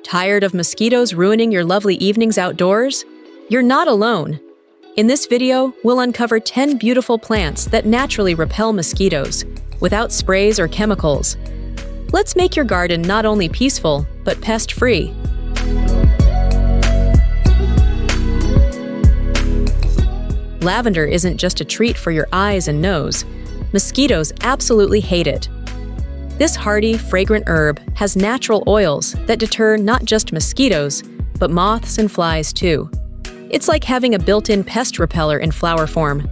Tired of mosquitoes ruining your lovely evenings outdoors? You're not alone. In this video, we'll uncover 10 beautiful plants that naturally repel mosquitoes, without sprays or chemicals. Let's make your garden not only peaceful, but pest-free. Lavender isn't just a treat for your eyes and nose. Mosquitoes absolutely hate it. This hardy, fragrant herb has natural oils that deter not just mosquitoes, but moths and flies too. It's like having a built-in pest repeller in flower form.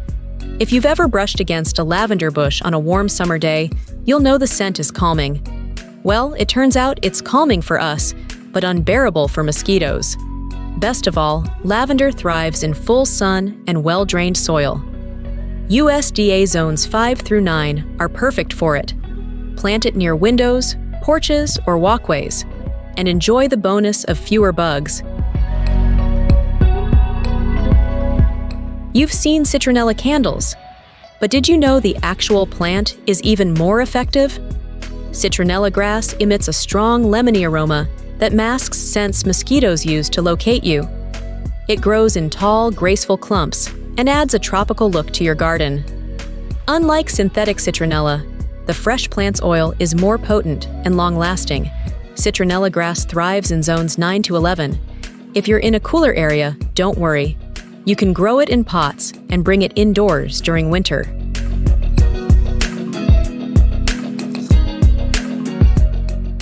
If you've ever brushed against a lavender bush on a warm summer day, you'll know the scent is calming. Well, it turns out it's calming for us, but unbearable for mosquitoes. Best of all, lavender thrives in full sun and well-drained soil. USDA zones 5 through 9 are perfect for it. Plant it near windows, porches, or walkways, and enjoy the bonus of fewer bugs. You've seen citronella candles, but did you know the actual plant is even more effective? Citronella grass emits a strong lemony aroma that masks scents mosquitoes use to locate you. It grows in tall, graceful clumps and adds a tropical look to your garden. Unlike synthetic citronella, the fresh plant's oil is more potent and long-lasting. Citronella grass thrives in zones 9 to 11. If you're in a cooler area, don't worry. You can grow it in pots and bring it indoors during winter.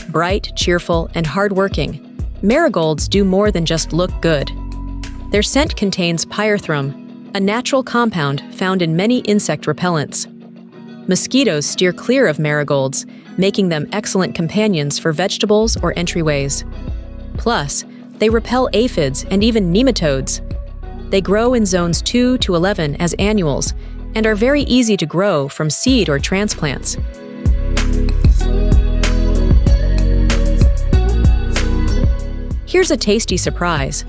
Bright, cheerful, and hardworking, marigolds do more than just look good. Their scent contains pyrethrum, a natural compound found in many insect repellents. Mosquitoes steer clear of marigolds, making them excellent companions for vegetables or entryways. Plus, they repel aphids and even nematodes. They grow in zones 2 to 11 as annuals and are very easy to grow from seed or transplants. Here's a tasty surprise.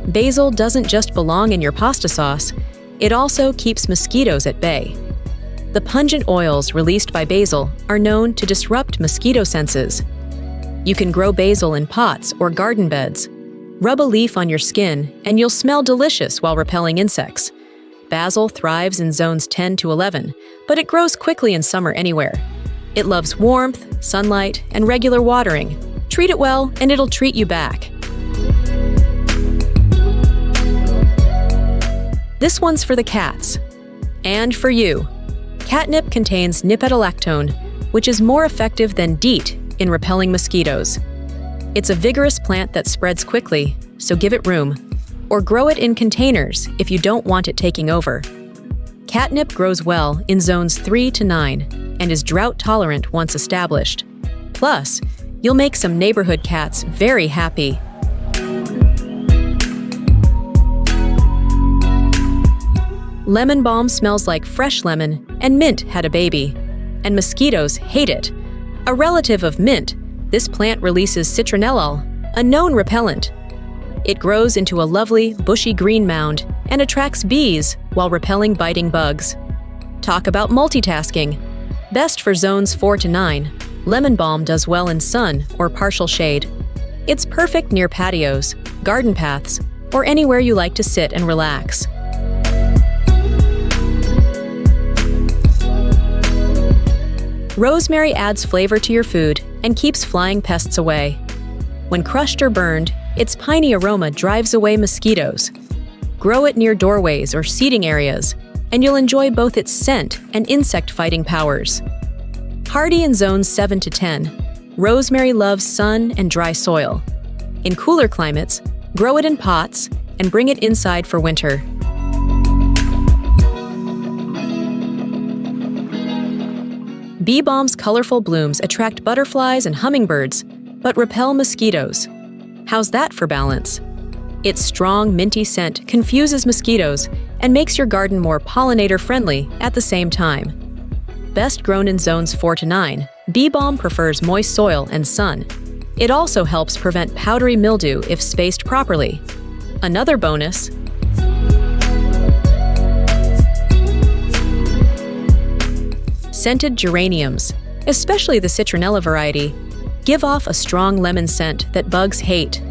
Basil doesn't just belong in your pasta sauce, it also keeps mosquitoes at bay. The pungent oils released by basil are known to disrupt mosquito senses. You can grow basil in pots or garden beds. Rub a leaf on your skin and you'll smell delicious while repelling insects. Basil thrives in zones 10 to 11, but it grows quickly in summer anywhere. It loves warmth, sunlight, and regular watering. Treat it well and it'll treat you back. This one's for the cats. And for you. Catnip contains nipetolactone, which is more effective than DEET in repelling mosquitoes. It's a vigorous plant that spreads quickly, so give it room. Or grow it in containers if you don't want it taking over. Catnip grows well in zones 3 to 9 and is drought tolerant once established. Plus, you'll make some neighborhood cats very happy. Lemon balm smells like fresh lemon, and mint had a baby. And mosquitoes hate it. A relative of mint, this plant releases citronellol, a known repellent. It grows into a lovely, bushy green mound and attracts bees while repelling biting bugs. Talk about multitasking. Best for zones 4 to 9, lemon balm does well in sun or partial shade. It's perfect near patios, garden paths, or anywhere you like to sit and relax. Rosemary adds flavor to your food and keeps flying pests away. When crushed or burned, its piney aroma drives away mosquitoes. Grow it near doorways or seating areas, and you'll enjoy both its scent and insect-fighting powers. Hardy in zones 7 to 10, rosemary loves sun and dry soil. In cooler climates, grow it in pots and bring it inside for winter. Bee balm's colorful blooms attract butterflies and hummingbirds, but repel mosquitoes. How's that for balance? Its strong, minty scent confuses mosquitoes and makes your garden more pollinator-friendly at the same time. Best grown in zones 4 to 9, bee balm prefers moist soil and sun. It also helps prevent powdery mildew if spaced properly. Another bonus: scented geraniums, especially the citronella variety, give off a strong lemon scent that bugs hate.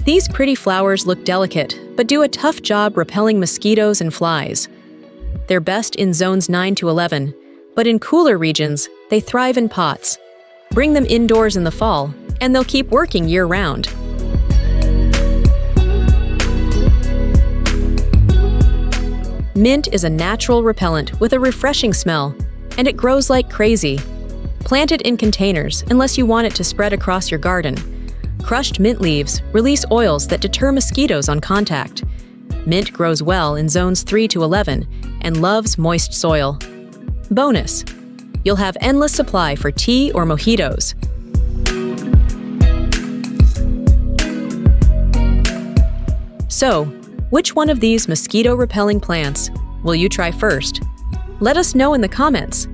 These pretty flowers look delicate, but do a tough job repelling mosquitoes and flies. They're best in zones 9 to 11, but in cooler regions, they thrive in pots. Bring them indoors in the fall, and they'll keep working year-round. Mint is a natural repellent with a refreshing smell, and it grows like crazy. Plant it in containers unless you want it to spread across your garden. Crushed mint leaves release oils that deter mosquitoes on contact. Mint grows well in zones 3 to 11 and loves moist soil. Bonus: you'll have endless supply for tea or mojitos. So, which one of these mosquito-repelling plants will you try first? Let us know in the comments.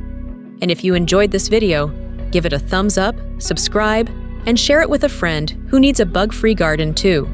And if you enjoyed this video, give it a thumbs up, subscribe, and share it with a friend who needs a bug-free garden too.